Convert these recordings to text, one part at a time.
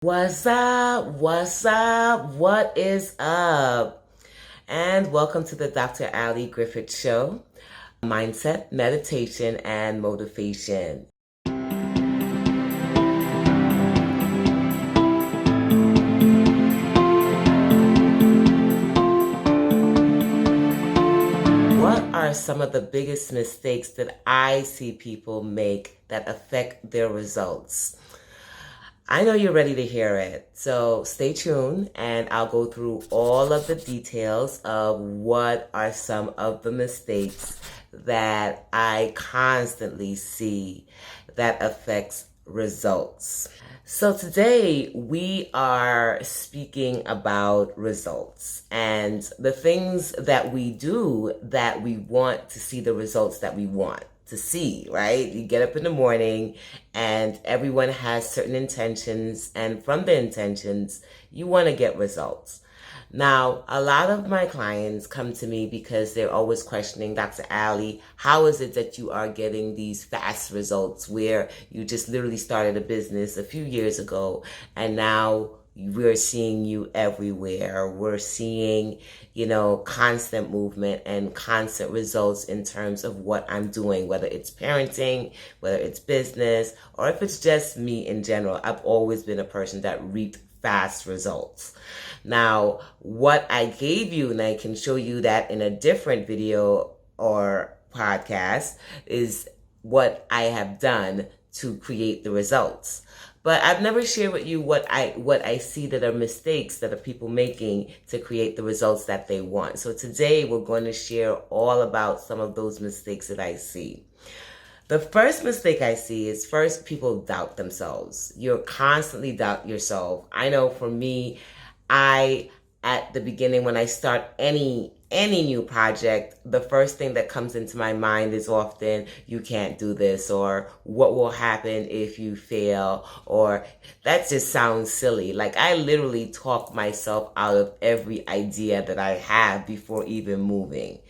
What's up? What's up? What is up? And welcome to the Dr. Ali Griffith Show, Mindset, Meditation, and Motivation. What are some of the biggest mistakes that I see people make that affect their results? I know you're ready to hear it, so stay tuned and I'll go through all of the details of what are some of the mistakes that I constantly see that affects results. So today we are speaking about results and the things that we do that we want to see the results that we want to see, right? You get up in the morning and everyone has certain intentions, and from the intentions, you want to get results. Now, a lot of my clients come to me because they're always questioning, Dr. Ali, how is it that you are getting these fast results where you just literally started a business a few years ago and now we're seeing you everywhere. We're seeing, constant movement and constant results in terms of what I'm doing, whether it's parenting, whether it's business, or if it's just me in general. I've always been a person that reaped fast results. Now, what I gave you, and I can show you that in a different video or podcast, is what I have done to create the results. But I've never shared with you what I see that are mistakes that are people making to create the results that they want. So today we're going to share all about some of those mistakes that I see. The first mistake I see is first people doubt themselves. You're constantly doubt yourself. I know for me, at the beginning when I start any new project, the first thing that comes into my mind is often, you can't do this, or what will happen if you fail, or that just sounds silly. Like I literally talk myself out of every idea that I have before even moving.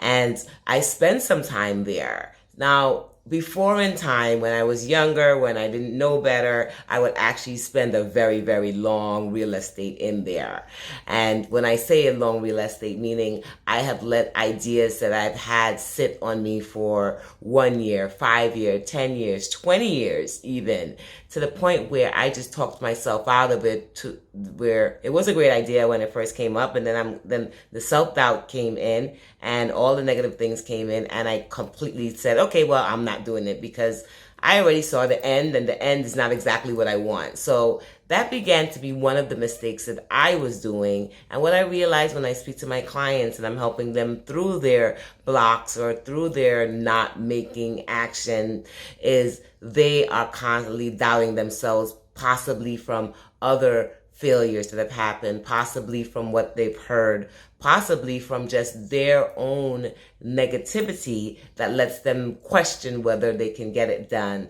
And I spend some time there. Now, before in time, when I was younger, when I didn't know better, I would actually spend a very, very long real estate in there. And when I say a long real estate, meaning I have let ideas that I've had sit on me for 1 year, 5 years, 10 years, 20 years even, to the point where I just talked myself out of it, to where it was a great idea when it first came up, and then the self-doubt came in and all the negative things came in, and I completely said, okay, well, I'm not doing it because I already saw the end, and the end is not exactly what I want. So that began to be one of the mistakes that I was doing. And what I realized when I speak to my clients and I'm helping them through their blocks or through their not making action is they are constantly doubting themselves, possibly from other failures that have happened, possibly from what they've heard, possibly from just their own negativity that lets them question whether they can get it done,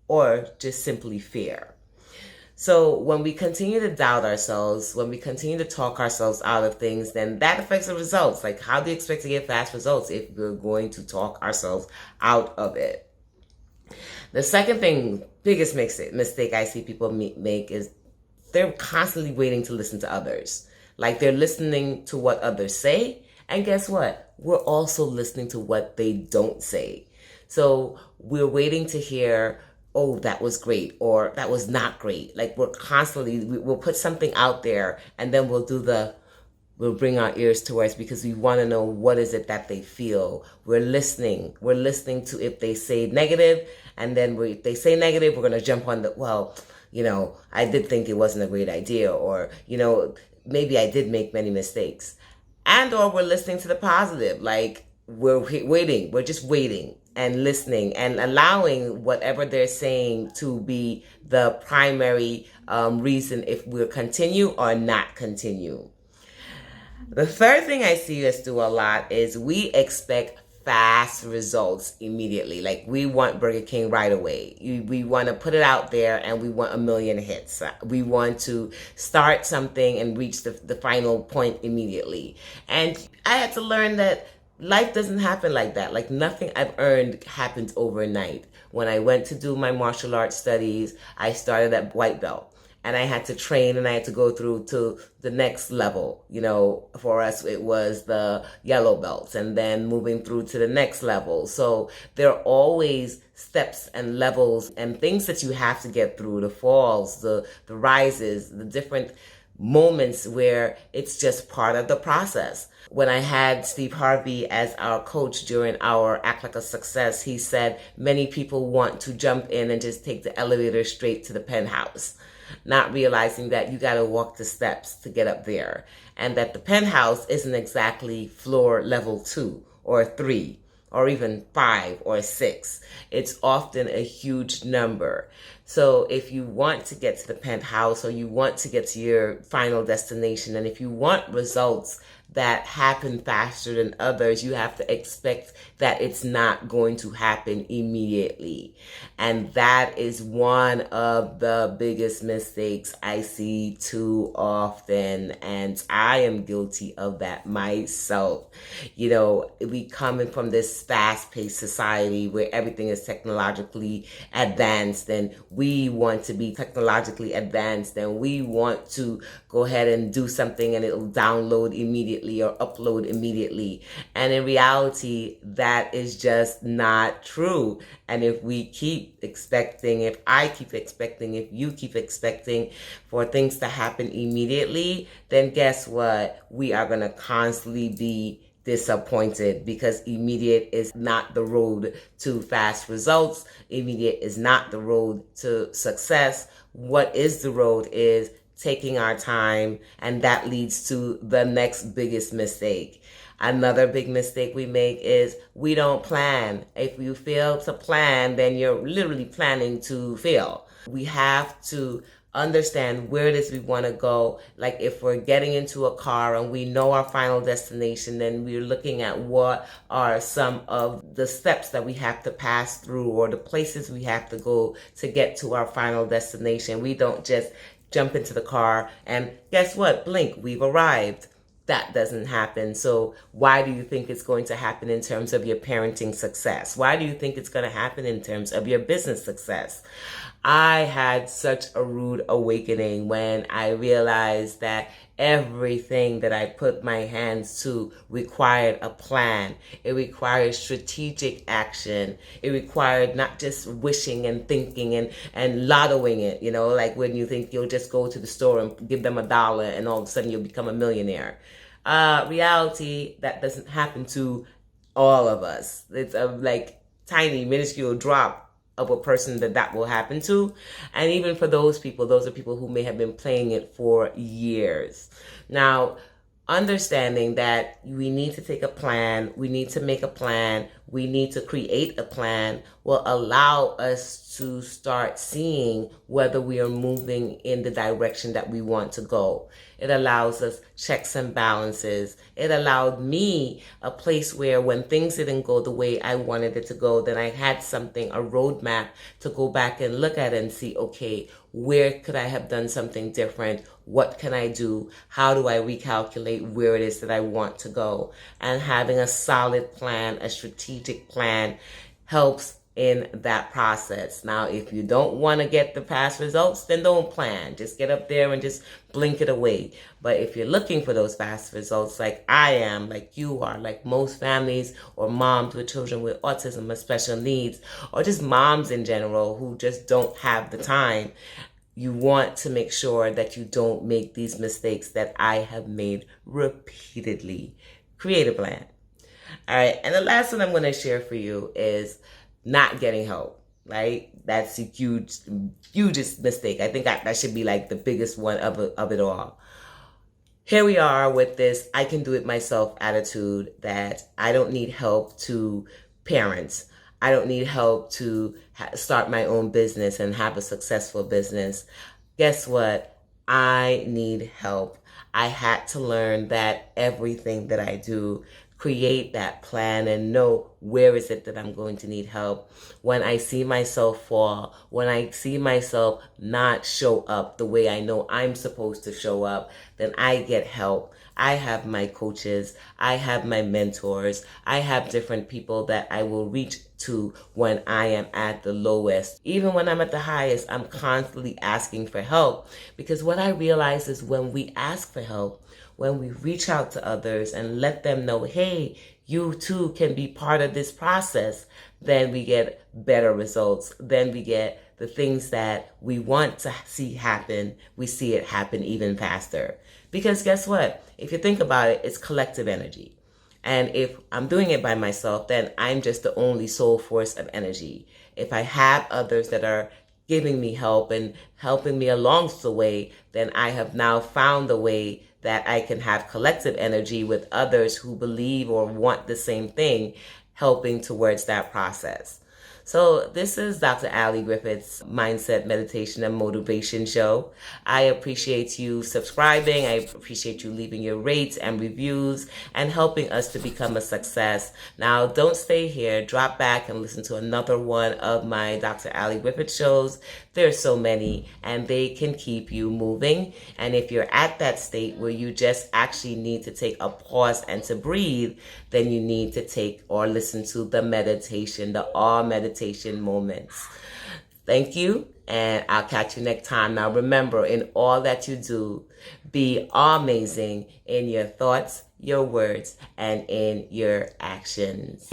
or just simply fear. So when we continue to doubt ourselves, when we continue to talk ourselves out of things, then that affects the results. Like, how do you expect to get fast results if we're going to talk ourselves out of it? The second thing, biggest mistake I see people make is they're constantly waiting to listen to others. Like they're listening to what others say. And guess what? We're also listening to what they don't say. So we're waiting to hear, oh, that was great, or that was not great. Like we'll put something out there and then we'll bring our ears towards, because we want to know what is it that they feel. We're listening to if they say negative, and then if they say negative, we're going to jump on I did think it wasn't a great idea, or, maybe I did make many mistakes. And or we're listening to the positive, like we're just waiting and listening and allowing whatever they're saying to be the primary reason if we'll continue or not continue. The third thing I see us do a lot is we expect fast results immediately. Like we want Burger King right away. We want to put it out there and we want 1 million hits. We want to start something and reach the final point immediately. And I had to learn that life doesn't happen like that. Like nothing I've earned happens overnight. When I went to do my martial arts studies, I started at white belt. and I had to train and I had to go through to the next level. You know, for us, it was the yellow belts and then moving through to the next level. So there are always steps and levels and things that you have to get through, the falls, the rises, the different moments where it's just part of the process. When I had Steve Harvey as our coach during our Act Like a Success, he said many people want to jump in and just take the elevator straight to the penthouse, not realizing that you got to walk the steps to get up there, and that the penthouse isn't exactly floor level 2 or 3 or even 5 or 6. It's often a huge number. So if you want to get to the penthouse, or you want to get to your final destination, and if you want results that happen faster than others, you have to expect that it's not going to happen immediately. And that is one of the biggest mistakes I see too often. And I am guilty of that myself. You know, we come in from this fast-paced society where everything is technologically advanced, and we want to be technologically advanced, and we want to go ahead and do something and it'll download immediately or upload immediately. And in reality, that is just not true. And if we keep expecting, if I keep expecting, if you keep expecting for things to happen immediately, then guess what? We are going to constantly be disappointed, because immediate is not the road to fast results. Immediate is not the road to success. What is the road is taking our time, and that leads to the next biggest mistake. Another big mistake we make is we don't plan. If you fail to plan, then you're literally planning to fail. We have to understand where it is we want to go. Like if we're getting into a car and we know our final destination, then we're looking at what are some of the steps that we have to pass through, or the places we have to go to get to our final destination. We don't just jump into the car and guess what? Blink, we've arrived. That doesn't happen. So why do you think it's going to happen in terms of your parenting success? Why do you think it's going to happen in terms of your business success? I had such a rude awakening when I realized that everything that I put my hands to required a plan. It required strategic action. It required not just wishing and thinking and lottoing it, you know, like when you think you'll just go to the store and give them $1 and all of a sudden you'll become a millionaire. Reality, that doesn't happen to all of us. It's a like tiny, minuscule drop of a person that will happen to. And even for those are people who may have been playing it for years. Now, understanding that we need to take a plan, we need to make a plan, we need to create a plan will allow us to start seeing whether we are moving in the direction that we want to go. It allows us checks and balances. It allowed me a place where when things didn't go the way I wanted it to go, then I had something, a roadmap to go back and look at and see, okay, where could I have done something different? What can I do? How do I recalculate where it is that I want to go? And having a solid plan, a strategic plan helps in that process. Now, if you don't want to get the past results, then don't plan. Just get up there and just blink it away. But if you're looking for those fast results, like I am, like you are, like most families or moms with children with autism or special needs, or just moms in general who just don't have the time, you want to make sure that you don't make these mistakes that I have made repeatedly. Create a plan. All right. And the last one I'm going to share for you is not getting help, right? That's a hugest mistake. I think that should be like the biggest one of it all. Here we are with this I can do it myself attitude that I don't need help to parent. I don't need help to start my own business and have a successful business. Guess what? I need help. I had to learn that everything that I do, create that plan and know where is it that I'm going to need help. When I see myself fall, when I see myself not show up the way I know I'm supposed to show up, then I get help. I have my coaches, I have my mentors, I have different people that I will reach to when I am at the lowest. Even when I'm at the highest, I'm constantly asking for help, because what I realize is when we ask for help, when we reach out to others and let them know, hey, you too can be part of this process, then we get better results. Then we get the things that we want to see happen, we see it happen even faster. Because guess what? If you think about it, it's collective energy. And if I'm doing it by myself, then I'm just the only sole force of energy. If I have others that are giving me help and helping me along the way, then I have now found a way that I can have collective energy with others who believe or want the same thing, helping towards that process. So this is Dr. Ali Griffith's Mindset, Meditation, and Motivation Show. I appreciate you subscribing. I appreciate you leaving your rates and reviews and helping us to become a success. Now, don't stay here. Drop back and listen to another one of my Dr. Ali Griffith shows. There's so many, and they can keep you moving. And if you're at that state where you just actually need to take a pause and to breathe, then you need to take or listen to the meditation, the all meditation moments. Thank you, and I'll catch you next time. Now remember, in all that you do, be amazing in your thoughts, your words, and in your actions.